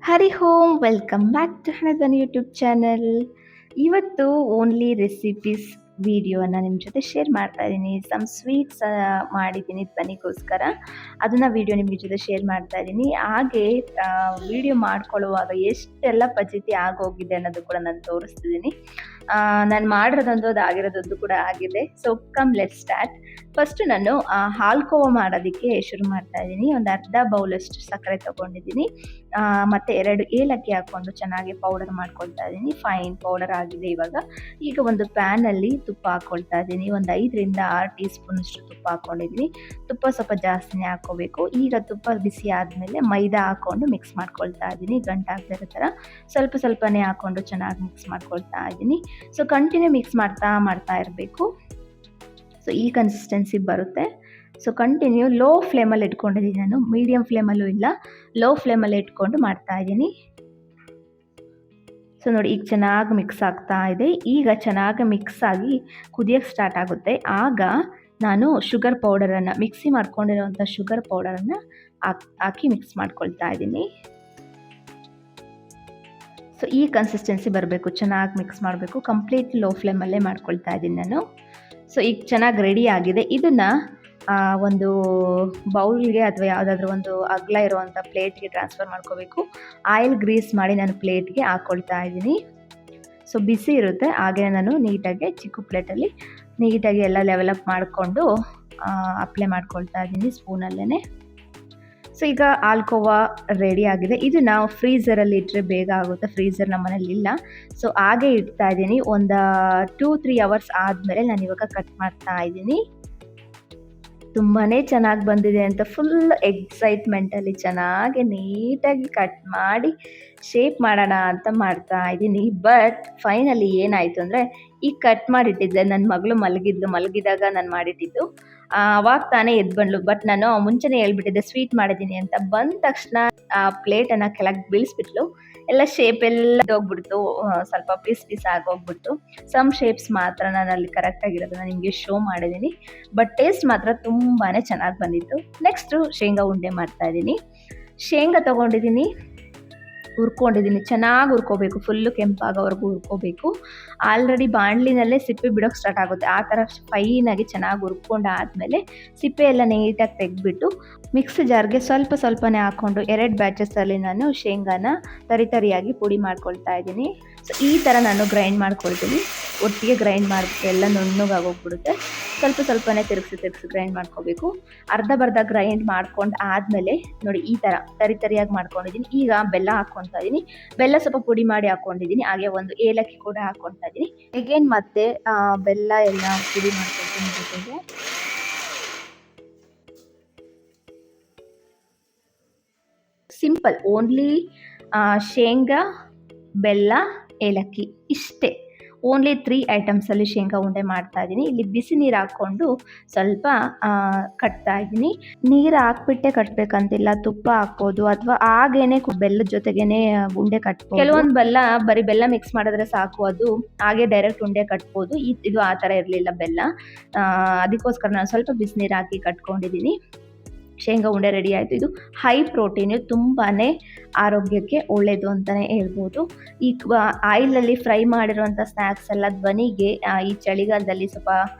Hari Om welcome back to Hanadhwani YouTube channel. ಇವತ್ತು only recipes ವಿಡಿಯೋನ ನಿಮ್ಮ ಜೊತೆ ಶೇರ್ ಮಾಡ್ತಾ ಇದ್ದೀನಿ. ಸಮ್ ಸ್ವೀಟ್ಸ್ ಮಾಡಿದ್ದೀನಿ ಧ್ವನಿಗೋಸ್ಕರ. ಅದನ್ನು ವಿಡಿಯೋ ನಿಮಗೆ ಜೊತೆ ಶೇರ್ ಮಾಡ್ತಾ ಇದ್ದೀನಿ. ಹಾಗೆ ವಿಡಿಯೋ ಮಾಡ್ಕೊಳ್ಳುವಾಗ ಎಷ್ಟೆಲ್ಲ ಫಜೀತಿ ಆಗೋಗಿದೆ ಅನ್ನೋದು ಕೂಡ ನಾನು ತೋರಿಸ್ತಿದ್ದೀನಿ. ನಾನು ಮಾಡಿರೋದೊಂದು ಅದು ಆಗಿರೋದೊಂದು ಕೂಡ ಆಗಿದೆ. So come let start. First ನಾನು ಹಾಲ್ಕೋವ ಮಾಡೋದಕ್ಕೆ ಶುರು ಮಾಡ್ತಾ ಇದ್ದೀನಿ. ಒಂದು ಅರ್ಧ ಬೌಲಷ್ಟು ಸಕ್ಕರೆ ತೊಗೊಂಡಿದ್ದೀನಿ. ಮತ್ತು 2 ಏಲಕ್ಕಿ ಹಾಕ್ಕೊಂಡು ಚೆನ್ನಾಗಿ ಪೌಡರ್ ಮಾಡ್ಕೊಳ್ತಾ ಇದ್ದೀನಿ. ಫೈನ್ ಪೌಡರ್ ಆಗಿದೆ ಇವಾಗ. ಈಗ ಒಂದು ಪ್ಯಾನಲ್ಲಿ ತುಪ್ಪ ಹಾಕ್ಕೊಳ್ತಾ ಇದ್ದೀನಿ. ಒಂದು 5ರಿಂದ 6 ಟೀ ಸ್ಪೂನಷ್ಟು ತುಪ್ಪ ಹಾಕ್ಕೊಂಡಿದ್ದೀನಿ. ತುಪ್ಪ ಸ್ವಲ್ಪ ಜಾಸ್ತಿನೇ ಹಾಕ್ಕೋಬೇಕು. ಈಗ ತುಪ್ಪ ಬಿಸಿ ಆದಮೇಲೆ ಮೈದಾ ಹಾಕ್ಕೊಂಡು ಮಿಕ್ಸ್ ಮಾಡ್ಕೊಳ್ತಾ ಇದ್ದೀನಿ. ಗಂಟಾಗದಿರೋ ಥರ ಸ್ವಲ್ಪನೇ ಹಾಕ್ಕೊಂಡು ಚೆನ್ನಾಗಿ ಮಿಕ್ಸ್ ಮಾಡ್ಕೊಳ್ತಾ ಇದ್ದೀನಿ. ಸೊ ಕಂಟಿನ್ಯೂ ಮಿಕ್ಸ್ ಮಾಡ್ತಾ ಇರಬೇಕು. ಸೊ ಈ ಕನ್ಸಿಸ್ಟೆನ್ಸಿ ಬರುತ್ತೆ. ಸೊ ಕಂಟಿನ್ಯೂ ಲೋ ಫ್ಲೇಮಲ್ಲಿ ಇಟ್ಕೊಂಡಿದ್ದೀನಿ ನಾನು, ಮೀಡಿಯಮ್ ಫ್ಲೇಮಲ್ಲೂ ಇಲ್ಲ, ಲೋ ಫ್ಲೇಮಲ್ಲಿ ಇಟ್ಕೊಂಡು ಮಾಡ್ತಾ ಇದ್ದೀನಿ. ಸೊ ನೋಡಿ ಈಗ ಚೆನ್ನಾಗಿ ಮಿಕ್ಸ್ ಆಗ್ತಾ ಇದೆ. ಈಗ ಚೆನ್ನಾಗಿ ಮಿಕ್ಸ್ ಆಗಿ ಕುದಿಯೋಕ್ಕೆ ಸ್ಟಾರ್ಟ್ ಆಗುತ್ತೆ. ಆಗ ನಾನು ಶುಗರ್ ಪೌಡರನ್ನು ಮಿಕ್ಸಿ ಮಾಡ್ಕೊಂಡಿರೋವಂಥ ಶುಗರ್ ಪೌಡರನ್ನು ಹಾಕಿ ಮಿಕ್ಸ್ ಮಾಡ್ಕೊಳ್ತಾ ಇದ್ದೀನಿ. ಸೊ ಈ ಕನ್ಸಿಸ್ಟೆನ್ಸಿ ಬರಬೇಕು, ಚೆನ್ನಾಗಿ ಮಿಕ್ಸ್ ಮಾಡಬೇಕು. ಕಂಪ್ಲೀಟ್ ಲೋ ಫ್ಲೇಮಲ್ಲೇ ಮಾಡ್ಕೊಳ್ತಾ ಇದ್ದೀನಿ ನಾನು. ಸೊ ಈಗ ಚೆನ್ನಾಗಿ ರೆಡಿ ಆಗಿದೆ. ಇದನ್ನು ಒಂದು ಬೌಲ್ಗೆ ಅಥವಾ ಯಾವುದಾದ್ರೂ ಒಂದು ಅಗಲ ಇರುವಂಥ ಪ್ಲೇಟ್ಗೆ ಟ್ರಾನ್ಸ್ಫರ್ ಮಾಡ್ಕೋಬೇಕು. ಆಯಿಲ್ ಗ್ರೀಸ್ ಮಾಡಿ ನಾನು ಪ್ಲೇಟ್ಗೆ ಹಾಕ್ಕೊಳ್ತಾ ಇದ್ದೀನಿ. ಸೊ ಬಿಸಿ ಇರುತ್ತೆ, ಹಾಗೆ ನಾನು ನೀಟಾಗಿ ಚಿಕ್ಕ ಪ್ಲೇಟಲ್ಲಿ ನೀಟಾಗಿ ಎಲ್ಲ ಲೆವೆಲಪ್ ಮಾಡಿಕೊಂಡು ಅಪ್ಲೈ ಮಾಡ್ಕೊಳ್ತಾ ಇದ್ದೀನಿ ಸ್ಪೂನಲ್ಲೇ. ಸೊ ಈಗ ಹಾಲ್ಕೋವಾ ರೆಡಿ ಆಗಿದೆ. ಇದು ನಾವು ಫ್ರೀಝರಲ್ಲಿ ಇಟ್ಟರೆ ಬೇಗ ಆಗುತ್ತೆ. ಫ್ರೀಝರ್ ನಮ್ಮ ಮನೇಲಿ ಇಲ್ಲ, ಸೊ ಹಾಗೆ ಇಡ್ತಾ ಇದ್ದೀನಿ. ಒಂದು 2-3 ಅವರ್ಸ್ ಆದಮೇಲೆ ನಾನು ಇವಾಗ ಕಟ್ ಮಾಡ್ತಾ ಇದ್ದೀನಿ. ತುಂಬಾ ಚೆನ್ನಾಗಿ ಬಂದಿದೆ ಅಂತ ಫುಲ್ ಎಕ್ಸೈಟ್ಮೆಂಟಲ್ಲಿ ಚೆನ್ನಾಗಿ ನೀಟಾಗಿ ಕಟ್ ಮಾಡಿ ಶೇಪ್ ಮಾಡೋಣ ಅಂತ ಮಾಡ್ತಾ ಇದ್ದೀನಿ. ಬಟ್ ಫೈನಲಿ ಏನಾಯಿತು ಅಂದರೆ, ಈಗ ಕಟ್ ಮಾಡಿಟ್ಟಿದ್ದೆ, ನನ್ನ ಮಗಳು ಮಲಗಿದಾಗ ನಾನು ಮಾಡಿಟ್ಟಿದ್ದು. ಅವಾಗ ತಾನೇ ಎದ್ದು ಬಂದ್ಲು. ಬಟ್ ನಾನು ಮುಂಚೆನೇ ಹೇಳ್ಬಿಟ್ಟಿದ್ದೆ ಸ್ವೀಟ್ ಮಾಡಿದ್ದೀನಿ ಅಂತ. ಬಂದ ತಕ್ಷಣ ಆ ಪ್ಲೇಟನ್ನು ಕೆಳಗೆ ಬೀಳಿಸ್ಬಿಟ್ಲು. ಎಲ್ಲ ಶೇಪ್ ಎಲ್ಲ ಹೋಗ್ಬಿಡ್ತು, ಸ್ವಲ್ಪ ಪೀಸ್ ಆಗೋಗ್ಬಿಡ್ತು. ಸಮ್ ಶೇಪ್ಸ್ ಮಾತ್ರ ನಾನು ಅಲ್ಲಿ ಕರೆಕ್ಟಾಗಿರೋದನ್ನ ನಿಮಗೆ ಶೋ ಮಾಡಿದ್ದೀನಿ. ಬಟ್ ಟೇಸ್ಟ್ ಮಾತ್ರ ತುಂಬಾ ಚೆನ್ನಾಗಿ ಬಂದಿತ್ತು. ನೆಕ್ಸ್ಟು ಶೇಂಗಾ ಉಂಡೆ ಮಾಡ್ತಾಯಿದ್ದೀನಿ. ಶೇಂಗಾ ತೊಗೊಂಡಿದ್ದೀನಿ, ಹುರ್ಕೊಂಡಿದ್ದೀನಿ. ಚೆನ್ನಾಗಿ ಹುರ್ಕೋಬೇಕು, ಫುಲ್ಲು ಕೆಂಪಾಗೋವರೆಗೂ ಹುರ್ಕೋಬೇಕು. ಆಲ್ರೆಡಿ ಬಾಣಲಿನಲ್ಲೇ ಸಿಪ್ಪೆ ಬಿಡೋಕ್ಕೆ ಸ್ಟಾರ್ಟ್ ಆಗುತ್ತೆ. ಆ ಥರ ಫೈನಾಗಿ ಚೆನ್ನಾಗಿ ಹುರ್ಕೊಂಡಾದಮೇಲೆ ಸಿಪ್ಪೆ ಎಲ್ಲ ನೀಟಾಗಿ ತೆಗೆದ್ಬಿಟ್ಟು ಮಿಕ್ಸಿ ಜಾರ್ಗೆ ಸ್ವಲ್ಪನೇ ಹಾಕ್ಕೊಂಡು 2 ಬ್ಯಾಚಸಲ್ಲಿ ನಾನು ಶೇಂಗಾನ ತರಿಯಾಗಿ ಪುಡಿ ಮಾಡ್ಕೊಳ್ತಾ ಇದ್ದೀನಿ. ಸೊ ಈ ಥರ ನಾನು ಗ್ರೈಂಡ್ ಮಾಡ್ಕೊಳ್ತೀನಿ. ಒಟ್ಟಿಗೆ ಗ್ರೈಂಡ್ ಮಾಡಿಬಿಟ್ಟು ಎಲ್ಲ ನುಣ್ಣಗಾಗೋಗ್ಬಿಡುತ್ತೆ. ಸ್ವಲ್ಪನೇ ತಿರುಗಿಸಿ ಗ್ರೈಂಡ್ ಮಾಡ್ಕೋಬೇಕು. ಅರ್ಧ ಗ್ರೈಂಡ್ ಮಾಡ್ಕೊಂಡು ಆದಮೇಲೆ ನೋಡಿ ಈ ಥರ ತರಿಯಾಗಿ ಮಾಡ್ಕೊಂಡಿದ್ದೀನಿ. ಈಗ ಬೆಲ್ಲ ಹಾಕ್ಕೊಳ್ತಾ ಇದ್ದೀನಿ. ಬೆಲ್ಲ ಸ್ವಲ್ಪ ಪುಡಿ ಮಾಡಿ ಹಾಕ್ಕೊಂಡಿದ್ದೀನಿ. ಹಾಗೆ ಒಂದು ಏಲಕ್ಕಿ ಕೂಡ ಹಾಕ್ಕೊಳ್ತಾ ಇದ್ದೀನಿ. ಎಗೇನ್ ಮತ್ತೆ ಬೆಲ್ಲ ಎಲ್ಲ ಪುಡಿ ಮಾಡ್ಕೊಳ್ತೀನಿ ಜೊತೆಗೆ. ಸಿಂಪಲ್, ಓನ್ಲಿ ಶೇಂಗಾ, ಬೆಲ್ಲ, ಏಲಕ್ಕಿ ಇಷ್ಟೇ. ಓನ್ಲಿ 3 ಐಟಮ್ಸಲ್ಲಿ ಶೇಂಗಾ ಉಂಡೆ ಮಾಡ್ತಾ ಇದ್ದೀನಿ. ಇಲ್ಲಿ ಬಿಸಿ ನೀರು ಹಾಕ್ಕೊಂಡು ಸ್ವಲ್ಪ ಕಟ್ತಾ ಇದ್ದೀನಿ. ನೀರು ಹಾಕ್ಬಿಟ್ಟೆ ಕಟ್ಟಬೇಕಂತಿಲ್ಲ, ತುಪ್ಪ ಹಾಕ್ಬೋದು ಅಥವಾ ಹಾಗೇನೆ ಬೆಲ್ಲದ ಜೊತೆಗೇನೆ ಉಂಡೆ ಕಟ್ಬೋದು. ಕೆಲವೊಂದು ಬರೀ ಬೆಲ್ಲ ಮಿಕ್ಸ್ ಮಾಡಿದ್ರೆ ಸಾಕು, ಅದು ಹಾಗೆ ಡೈರೆಕ್ಟ್ ಉಂಡೆ ಕಟ್ಬೋದು. ಇದು ಆ ಥರ ಇರಲಿಲ್ಲ ಬೆಲ್ಲ, ಅದಕ್ಕೋಸ್ಕರ ನಾನು ಸ್ವಲ್ಪ ಬಿಸಿನೀರು ಹಾಕಿ ಕಟ್ಕೊಂಡಿದ್ದೀನಿ. ಶೇಂಗಾ ಉಂಡೆ ರೆಡಿ ಆಯಿತು. ಇದು ಹೈ ಪ್ರೋಟೀನು, ತುಂಬಾ ಆರೋಗ್ಯಕ್ಕೆ ಒಳ್ಳೆಯದು ಅಂತಲೇ ಹೇಳ್ಬೋದು. ಈ ಆಯಿಲಲ್ಲಿ ಫ್ರೈ ಮಾಡಿರುವಂಥ ಸ್ನ್ಯಾಕ್ಸ್ ಎಲ್ಲ ಧ್ವನಿಗೆ ಈ ಚಳಿಗಾಲದಲ್ಲಿ ಸ್ವಲ್ಪ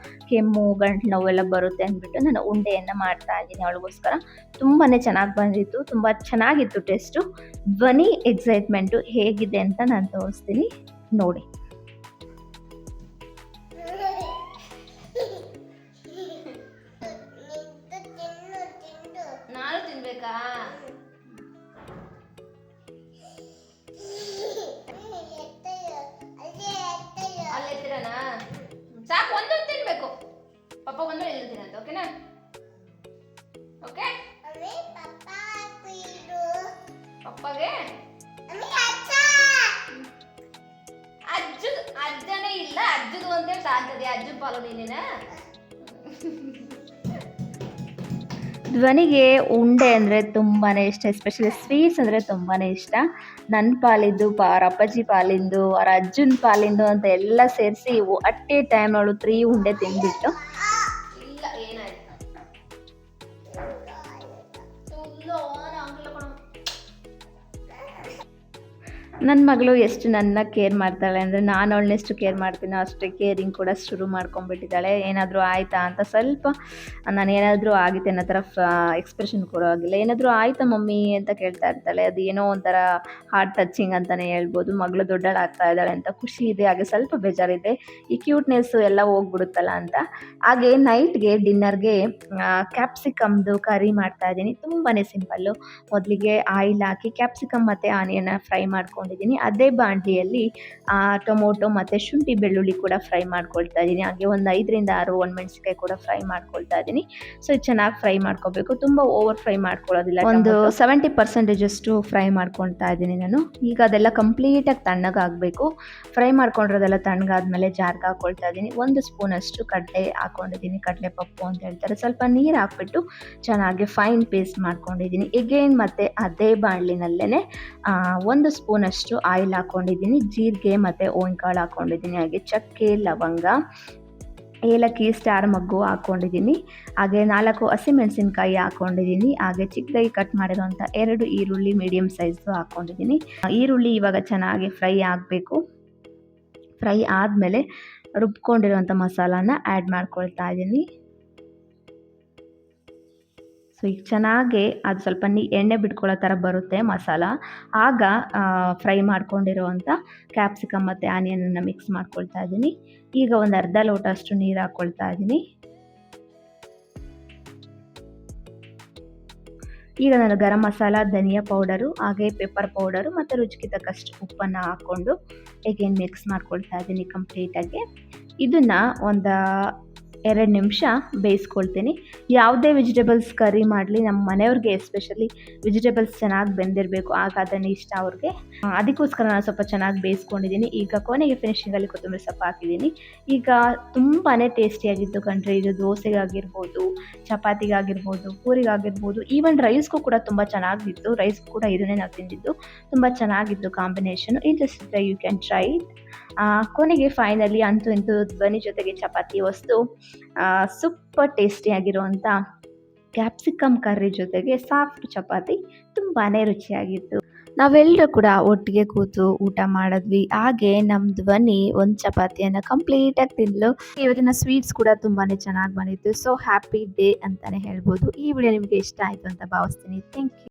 ಕೆಮ್ಮು, ಗಂಟಲು ನೋವೆಲ್ಲ ಬರುತ್ತೆ ಅಂದ್ಬಿಟ್ಟು ನಾನು ಉಂಡೆಯನ್ನು ಮಾಡ್ತಾ ಇದ್ದೀನಿ ಅವಳಿಗೋಸ್ಕರ. ತುಂಬಾ ಚೆನ್ನಾಗಿ ಬಂದಿತ್ತು, ತುಂಬ ಚೆನ್ನಾಗಿತ್ತು ಟೇಸ್ಟು. ಧ್ವನಿ ಎಕ್ಸೈಟ್ಮೆಂಟು ಹೇಗಿದೆ ಅಂತ ನಾನು ತೋರಿಸ್ತೀನಿ ನೋಡಿ. ತಿನ್ಬೇಕಾ? ಅಲ್ಲೆತ್ತಿರನಾ? ಸಾಕು, ಒಂದೊಂದು ತಿನ್ಬೇಕು. ಪಪ್ಪ ಒಂದು ಎಲ್ಲಿರ್ತೀನಿ ಅಂತ, ಓಕೆನಾ? ಓಕೆ, ಪಪ್ಪಗೆ ಅಜ್ಜನೇ ಇಲ್ಲ, ಅಜ್ಜದು ಅಂತೇಳಿ ಸಾಧ್ತದೆ. ಅಜ್ಜನ ಪಾಲು ನೀನೇನ? ಧ್ವನಿಗೆ ಉಂಡೆ ಅಂದರೆ ತುಂಬಾ ಇಷ್ಟ, ಎಸ್ಪೆಷಲಿ ಸ್ವೀಟ್ಸ್ ಅಂದರೆ ತುಂಬಾ ಇಷ್ಟ. ನನ್ನ ಪಾಲಿದ್ದು, ಅವ್ರ ಅಪ್ಪಾಜಿ ಪಾಲಿಂದು, ಅವ್ರ ಅಜ್ಜನ ಪಾಲಿಂದು ಅಂತ ಎಲ್ಲ ಸೇರಿಸಿ ಅಟ್ ಎ ಟೈಮ್ ಅವಳು 3 ಉಂಡೆ ತಿಂದ್ಬಿಟ್ಟು ಇಲ್ಲ ಏನಾಯ್ತು ನನ್ನ ಮಗಳು ಎಷ್ಟು ನನ್ನ ಕೇರ್ ಮಾಡ್ತಾಳೆ ಅಂದರೆ, ನಾನು ಅವಳನ್ನೆಷ್ಟು ಕೇರ್ ಮಾಡ್ತೀನೋ ಅಷ್ಟೇ ಕೇರಿಂಗ್ ಕೂಡ ಶುರು ಮಾಡ್ಕೊಂಡ್ಬಿಟ್ಟಿದ್ದಾಳೆ. ಏನಾದರೂ ಆಯಿತಾ ಅಂತ ಸ್ವಲ್ಪ ನಾನು ಏನಾದರೂ ಆಗಿತ್ತೆ ಅನ್ನೋ ಥರ ಎಕ್ಸ್‌ಪ್ರೆಷನ್ ಕೊಡೋ ಹಾಗಿಲ್ಲ. ಏನಾದರೂ ಆಯಿತಾ ಮಮ್ಮಿ ಅಂತ ಕೇಳ್ತಾ ಇರ್ತಾಳೆ. ಅದು ಏನೋ ಒಂಥರ ಹಾರ್ಟ್ ಟಚಿಂಗ್ ಅಂತಲೇ ಹೇಳ್ಬೋದು. ಮಗಳು ದೊಡ್ಡವಳಾಗ್ತಾ ಇದ್ದಾಳೆ ಅಂತ ಖುಷಿ ಇದೆ, ಹಾಗೆ ಸ್ವಲ್ಪ ಬೇಜಾರಿದೆ. ಈ ಕ್ಯೂಟ್‌ನೆಸ್ಸು ಎಲ್ಲ ಹೋಗ್ಬಿಡುತ್ತಲ್ಲ ಅಂತ. ಹಾಗೆ ನೈಟ್‌ಗೆ ಡಿನ್ನರ್‌ಗೆ ಕ್ಯಾಪ್ಸಿಕಮ್‌ದು ಕರಿ ಮಾಡ್ತಾ ಇದ್ದೀನಿ. ತುಂಬಾ ಸಿಂಪಲ್ಲು. ಮೊದಲಿಗೆ ಆಯಿಲ್ ಹಾಕಿ ಕ್ಯಾಪ್ಸಿಕಮ್ ಮತ್ತು ಆನಿಯನ್ನ ಫ್ರೈ ಮಾಡ್ಕೊಂಡಿದ್ದೀನಿ. ಅದೇ ಬಾಣಲಿಯಲ್ಲಿ ಟೊಮೊಟೊ ಮತ್ತು ಶುಂಠಿ ಬೆಳ್ಳುಳ್ಳಿ ಕೂಡ ಫ್ರೈ ಮಾಡ್ಕೊಳ್ತಾ ಇದ್ದೀನಿ. ಹಾಗೆ ಒಂದು 5ರಿಂದ 6 ಒಣಮೆಣಸಿನ್ಕಾಯಿ ಕೂಡ ಫ್ರೈ ಮಾಡ್ಕೊಳ್ತಾ ಇದ್ದೀನಿ. ಸೊ ಇದು ಚೆನ್ನಾಗಿ ಫ್ರೈ ಮಾಡ್ಕೋಬೇಕು, ತುಂಬ ಓವರ್ ಫ್ರೈ ಮಾಡ್ಕೊಳ್ಳೋದಿಲ್ಲ. ಒಂದು 70% ಅಷ್ಟು ಫ್ರೈ ಮಾಡ್ಕೊಳ್ತಾ ಇದ್ದೀನಿ ನಾನು. ಈಗ ಅದೆಲ್ಲ ಕಂಪ್ಲೀಟಾಗಿ ತಣ್ಣಗಾಗಬೇಕು. ಫ್ರೈ ಮಾಡ್ಕೊಂಡಿರೋದೆಲ್ಲ ತಣ್ಣಗಾದ್ಮೇಲೆ ಜಾರ್ಗೆ ಹಾಕ್ಕೊಳ್ತಾ ಇದ್ದೀನಿ. 1 ಸ್ಪೂನಷ್ಟು ಕಡಲೆ ಹಾಕ್ಕೊಂಡಿದ್ದೀನಿ, ಕಡಲೆ ಪಪ್ಪು ಅಂತ ಹೇಳ್ತಾರೆ. ಸ್ವಲ್ಪ ನೀರು ಹಾಕ್ಬಿಟ್ಟು ಚೆನ್ನಾಗಿ ಫೈನ್ ಪೇಸ್ಟ್ ಮಾಡ್ಕೊಂಡಿದ್ದೀನಿ. ಎಗೇನ್ ಮತ್ತೆ ಅದೇ ಬಾಣಲಿನಲ್ಲೇ 1 ಸ್ಪೂನಷ್ಟು ಆಯಿಲ್ ಹಾಕ್ಕೊಂಡಿದ್ದೀನಿ. ಜೀರಿಗೆ ಮತ್ತು ಓಂಕಾಳು ಹಾಕ್ಕೊಂಡಿದ್ದೀನಿ. ಹಾಗೆ ಚಕ್ಕೆ, ಲವಂಗ, ಏಲಕ್ಕಿ, ಸ್ಟಾರ್ ಮಗ್ಗು ಹಾಕ್ಕೊಂಡಿದ್ದೀನಿ. ಹಾಗೆ 4 ಹಸಿಮೆಣಸಿನ್ಕಾಯಿ ಹಾಕ್ಕೊಂಡಿದ್ದೀನಿ. ಹಾಗೆ ಚಿಕ್ಕದಾಗಿ ಕಟ್ ಮಾಡಿರೋಂಥ 2 ಈರುಳ್ಳಿ ಮೀಡಿಯಮ್ ಸೈಜ್ದು ಹಾಕ್ಕೊಂಡಿದ್ದೀನಿ. ಈರುಳ್ಳಿ ಇವಾಗ ಚೆನ್ನಾಗಿ ಫ್ರೈ ಆಗಬೇಕು. ಫ್ರೈ ಆದಮೇಲೆ ರುಬ್ಕೊಂಡಿರೋಂಥ ಮಸಾಲಾನ ಆ್ಯಡ್ ಮಾಡ್ಕೊಳ್ತಾ ಇದ್ದೀನಿ. ಸೊ ಈಗ ಚೆನ್ನಾಗಿ ಅದು ಸ್ವಲ್ಪ ಎಣ್ಣೆ ಬಿಟ್ಕೊಳ್ಳೋ ಥರ ಬರುತ್ತೆ ಮಸಾಲ. ಆಗ ಫ್ರೈ ಮಾಡ್ಕೊಂಡಿರೋವಂಥ ಕ್ಯಾಪ್ಸಿಕಮ್ ಮತ್ತು ಆನಿಯನನ್ನು ಮಿಕ್ಸ್ ಮಾಡ್ಕೊಳ್ತಾ ಇದ್ದೀನಿ. ಈಗ ಒಂದು ಅರ್ಧ ಲೋಟ ಅಷ್ಟು ನೀರು ಹಾಕ್ಕೊಳ್ತಾ ಇದ್ದೀನಿ. ಈಗ ನಾನು ಗರಂ ಮಸಾಲ, ಧನಿಯಾ ಪೌಡರು, ಹಾಗೆ ಪೆಪ್ಪರ್ ಪೌಡರು ಮತ್ತು ರುಚಿಗೆ ತಕ್ಕಷ್ಟು ಉಪ್ಪನ್ನು ಹಾಕ್ಕೊಂಡು ಎಗೇನ್ ಮಿಕ್ಸ್ ಮಾಡ್ಕೊಳ್ತಾ ಇದ್ದೀನಿ ಕಂಪ್ಲೀಟಾಗಿ. ಇದನ್ನು ಒಂದು 2 ನಿಮಿಷ ಬೇಯಿಸ್ಕೊಳ್ತೀನಿ. ಯಾವುದೇ ವೆಜಿಟೇಬಲ್ಸ್ ಕರಿ ಮಾಡಲಿ ನಮ್ಮ ಮನೆಯವ್ರಿಗೆ ಎಸ್ಪೆಷಲಿ ವೆಜಿಟೇಬಲ್ಸ್ ಚೆನ್ನಾಗಿ ಬೆಂದಿರಬೇಕು, ಆಗ ಅದನ್ನು ಇಷ್ಟ ಅವ್ರಿಗೆ. ಅದಕ್ಕೋಸ್ಕರ ನಾನು ಸ್ವಲ್ಪ ಚೆನ್ನಾಗಿ ಬೇಯಿಸ್ಕೊಂಡಿದ್ದೀನಿ. ಈಗ ಕೊನೆಗೆ ಫಿನಿಶಿಂಗಲ್ಲಿ ಕೊತ್ತಂಬರಿ ಸೊಪ್ಪು ಹಾಕಿದ್ದೀನಿ. ಈಗ ತುಂಬಾ ಟೇಸ್ಟಿಯಾಗಿತ್ತು ಕಣ್ರಿ. ಇದು ದೋಸೆಗಾಗಿರ್ಬೋದು, ಚಪಾತಿಗಾಗಿರ್ಬೋದು, ಪೂರಿಗಾಗಿರ್ಬೋದು, ಈವನ್ ರೈಸ್ಗೂ ಕೂಡ ತುಂಬ ಚೆನ್ನಾಗಿತ್ತು. ರೈಸ್ಗೂ ಕೂಡ ಇದನ್ನೇ ನಾವು ತಿಂದಿದ್ದು. ತುಂಬ ಚೆನ್ನಾಗಿತ್ತು ಕಾಂಬಿನೇಷನ್. ಇಂಟ್ರೆಸ್ಟ್ ಇದ್ದರೆ ಯು ಕ್ಯಾನ್ ಟ್ರೈ ಇಟ್. ಕೊನೆಗೆ ಫೈನಲಿ ಅಂತೂ ಇಂತೂ ಧ್ವನಿ ಜೊತೆಗೆ ಚಪಾತಿ ವಸ್ತು ಸೂಪರ್ ಟೇಸ್ಟಿಯಾಗಿರುವಂಥ ಕ್ಯಾಪ್ಸಿಕಮ್ ಕರ್ರಿ ಜೊತೆಗೆ ಸಾಫ್ಟ್ ಚಪಾತಿ ತುಂಬಾ ರುಚಿಯಾಗಿತ್ತು. ನಾವೆಲ್ಲರೂ ಕೂಡ ಒಟ್ಟಿಗೆ ಕೂತು ಊಟ ಮಾಡಿದ್ವಿ. ಹಾಗೆ ನಮ್ಮ ಧ್ವನಿ ಒಂದು ಚಪಾತಿಯನ್ನು ಕಂಪ್ಲೀಟಾಗಿ ತಿಂದಳು. ಇವತ್ತಿನ ಸ್ವೀಟ್ಸ್ ಕೂಡ ತುಂಬಾ ಚೆನ್ನಾಗಿ ಬಂದಿತ್ತು. ಸೊ ಹ್ಯಾಪಿ ಡೇ ಅಂತಲೇ ಹೇಳ್ಬೋದು. ಈ ವಿಡಿಯೋ ನಿಮಗೆ ಇಷ್ಟ ಆಯಿತು ಅಂತ ಭಾವಿಸ್ತೀನಿ. Thank you.